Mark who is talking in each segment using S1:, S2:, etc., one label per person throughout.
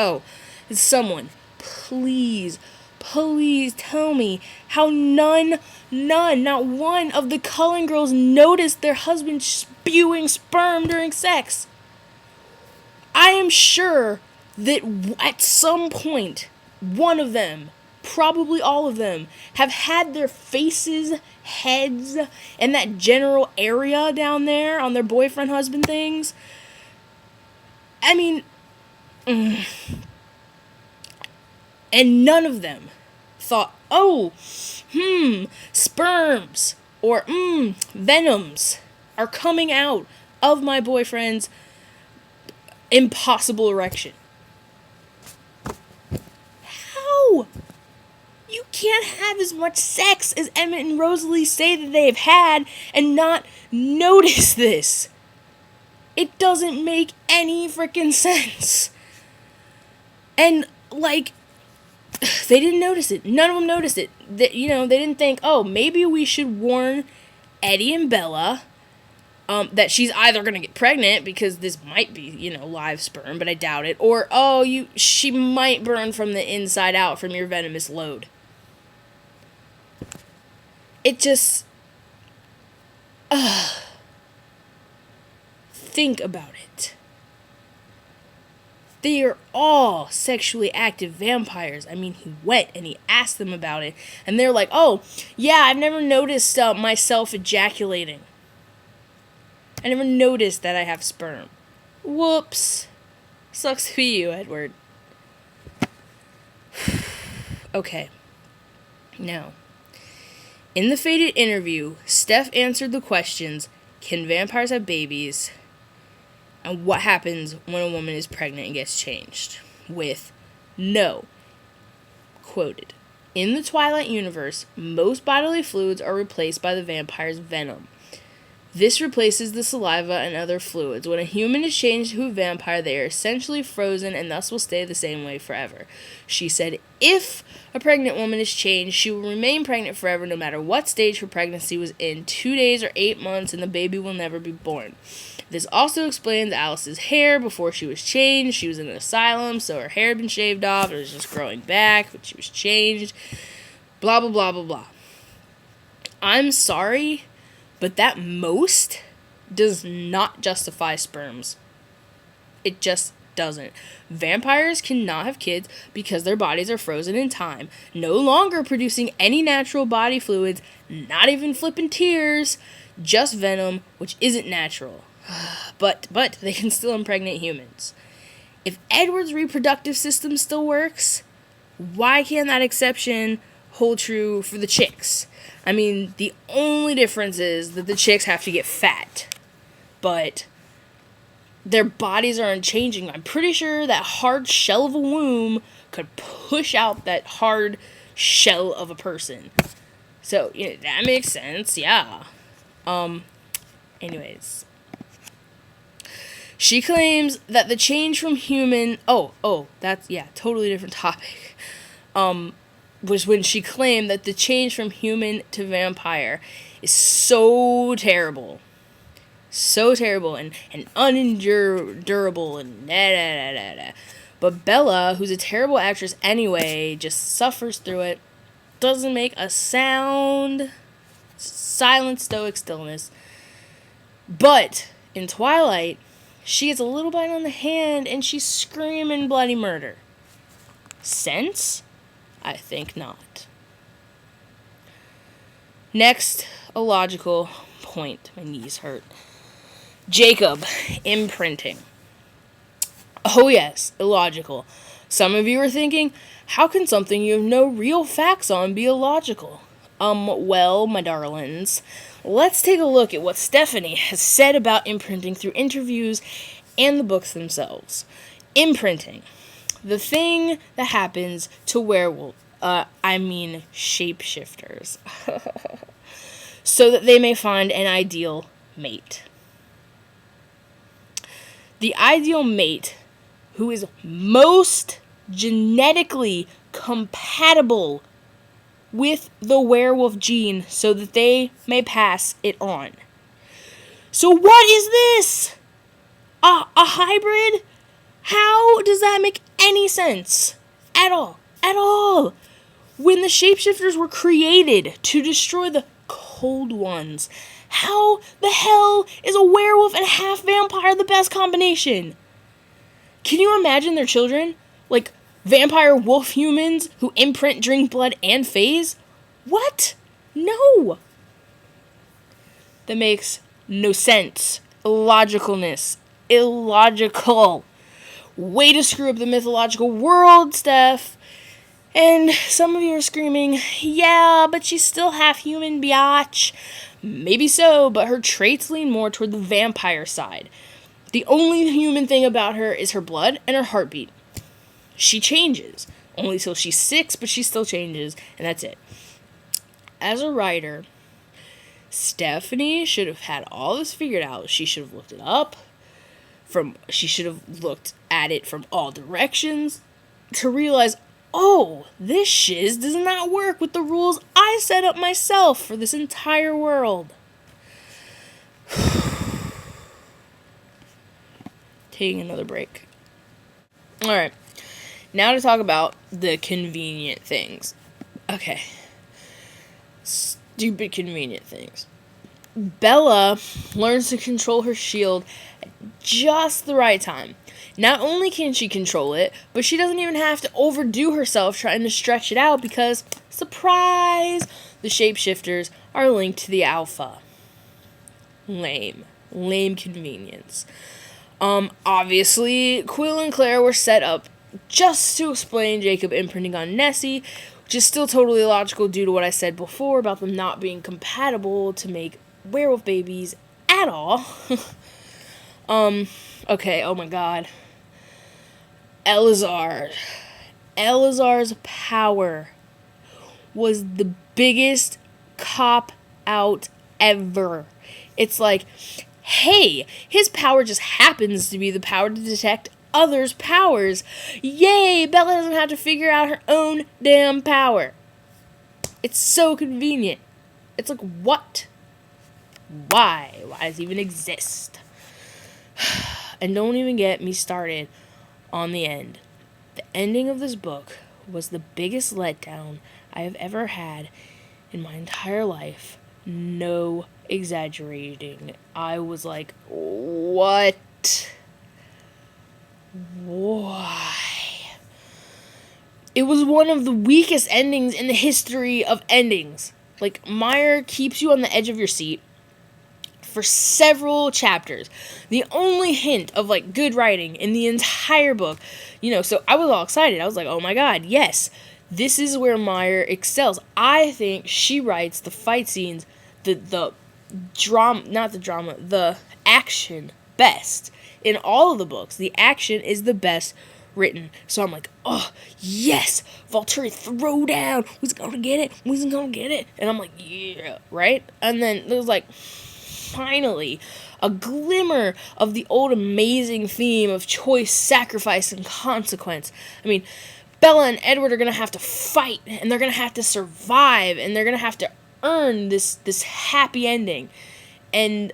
S1: Oh, someone, please tell me how none, not one of the Cullen girls noticed their husband spewing sperm during sex. I am sure that at some point, one of them, probably all of them, have had their faces, heads, and that general area down there on their boyfriend husband things. I mean, and none of them thought, oh, sperms or venoms are coming out of my boyfriend's impossible erection. How? You can't have as much sex as Emmett and Rosalie say that they have had and not notice this. It doesn't make any freaking sense. And, like, they didn't notice it. None of them noticed it. They didn't think, oh, maybe we should warn Eddie and Bella that she's either going to get pregnant because this might be, live sperm, but I doubt it. Or, she might burn from the inside out from your venomous load. It just... think about it. They are all sexually active vampires. I mean, he went and he asked them about it. And they're like, oh, yeah, I've never noticed myself ejaculating. I never noticed that I have sperm. Whoops. Sucks to be you, Edward. Okay. Now, in the Faded interview, Steph answered the questions, can vampires have babies? And what happens when a woman is pregnant and gets changed? With, no. Quoted, in the Twilight universe, most bodily fluids are replaced by the vampire's venom. This replaces the saliva and other fluids. When a human is changed to a vampire, they are essentially frozen and thus will stay the same way forever. She said, if a pregnant woman is changed, she will remain pregnant forever no matter what stage her pregnancy was in, 2 days or 8 months, and the baby will never be born. This also explains Alice's hair before she was changed. She was in an asylum, so her hair had been shaved off. It was just growing back, but she was changed. Blah, blah, blah, blah, blah. I'm sorry, but that most does not justify sperms. It just doesn't. Vampires cannot have kids because their bodies are frozen in time, no longer producing any natural body fluids, not even flipping tears, just venom, which isn't natural. But they can still impregnate humans. If Edward's reproductive system still works, why can't that exception hold true for the chicks? I mean, the only difference is that the chicks have to get fat. But their bodies aren't changing. I'm pretty sure that hard shell of a womb could push out that hard shell of a person. So, that makes sense, yeah. Anyways. She claims that the change from human... that's, totally different topic. Was when she claimed that the change from human to vampire is so terrible. So terrible and unendurable and da-da-da-da-da. But Bella, who's a terrible actress anyway, just suffers through it. Doesn't make a sound. Silent, stoic stillness. But in Twilight, she gets a little bite on the hand and she's screaming bloody murder. Sense? I think not. Next, a logical point. My knees hurt. Jacob, imprinting. Oh yes, illogical. Some of you are thinking, how can something you have no real facts on be illogical? Well, my darlings, let's take a look at what Stephanie has said about imprinting through interviews and the books themselves. Imprinting. The thing that happens to shapeshifters. So that they may find an ideal mate. The ideal mate who is most genetically compatible with the werewolf gene so that they may pass it on. So what is this? A hybrid? How does that make any sense? At all. At all. When the shapeshifters were created to destroy the cold ones, how the hell is a werewolf and half vampire the best combination? Can you imagine their children? Like, vampire wolf humans who imprint, drink blood, and phase? What? No. That makes no sense. Illogicalness. Illogical. Way to screw up the mythological world, Steph. And some of you are screaming, yeah, but she's still half human, biatch. Maybe so, but her traits lean more toward the vampire side. The only human thing about her is her blood and her heartbeat. She changes. Only till she's 6, but she still changes, and that's it. As a writer, Stephanie should have had all this figured out. She should have looked it up. She should have looked at it from all directions to realize, oh, this shiz does not work with the rules I set up myself for this entire world. Taking another break. Alright, now to talk about the convenient things. Okay. Stupid convenient things. Bella learns to control her shield at just the right time. Not only can she control it, but she doesn't even have to overdo herself trying to stretch it out because, surprise, the shapeshifters are linked to the alpha. Lame convenience. Obviously, Quill and Claire were set up just to explain Jacob imprinting on Nessie, which is still totally illogical due to what I said before about them not being compatible to make werewolf babies at all. Okay, oh my god. Elazar's power was the biggest cop-out ever. It's like, hey, his power just happens to be the power to detect others' powers. Yay, Bella doesn't have to figure out her own damn power. It's so convenient. It's like, what? Why? Why does it even exist? And don't even get me started on the end. The ending of this book was the biggest letdown I have ever had in my entire life. No exaggerating. I was like, what? Why? It was one of the weakest endings in the history of endings. Like, Meyer keeps you on the edge of your seat for several chapters. The only hint of, like, good writing in the entire book. So I was all excited. I was like, oh my god, yes. This is where Meyer excels. I think she writes the fight scenes, the action best. In all of the books, the action is the best written. So I'm like, oh, yes! Volturi throwdown! Who's gonna get it? Who's gonna get it? And I'm like, yeah, right? And then there was like, finally, a glimmer of the old amazing theme of choice, sacrifice, and consequence. I mean, Bella and Edward are gonna have to fight, and they're gonna have to survive, and they're gonna have to earn this happy ending. And,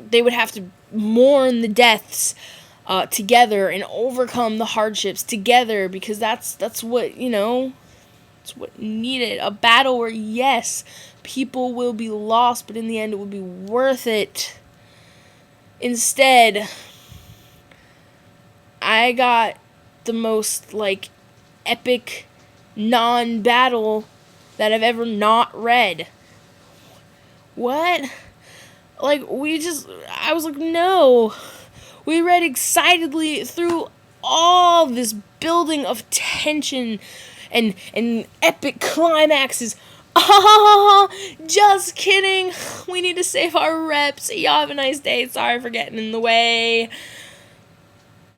S1: they would have to mourn the deaths together and overcome the hardships together, because that's what, it's what needed. A battle where, yes, people will be lost, but in the end it will be worth it. Instead, I got the most, epic non-battle that I've ever not read. What? I was like, no. We read excitedly through all this building of tension and epic climaxes. Just kidding. We need to save our reps. Y'all have a nice day. Sorry for getting in the way.